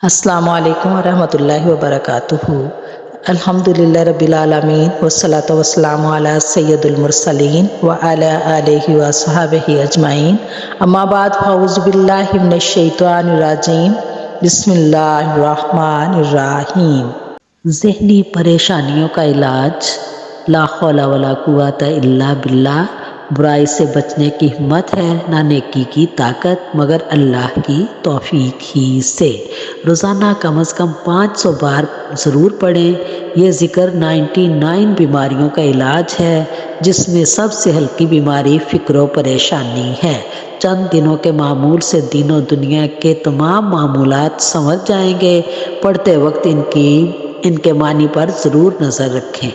السلام علیکم ورحمۃ اللہ وبرکاتہ۔ الحمدللہ رب العالمین والصلاة والسلام علی سید المرسلین وعلی آلہ وصحبہ اجمعین، اما بعد فاعوذ باللہ من الشیطان الرجیم، بسم اللہ الرحمن الرحیم۔ ذہنی پریشانیوں کا علاج، لا حول ولا قوت الا باللہ۔ برائی سے بچنے کی ہمت ہے نہ نیکی کی طاقت مگر اللہ کی توفیق ہی سے۔ روزانہ کم از کم 500 بار ضرور پڑھیں۔ یہ ذکر 99 بیماریوں کا علاج ہے، جس میں سب سے ہلکی بیماری فکر و پریشانی ہے۔ چند دنوں کے معمول سے دین و دنیا کے تمام معمولات سنور جائیں گے۔ پڑھتے وقت ان کے معنی پر ضرور نظر رکھیں۔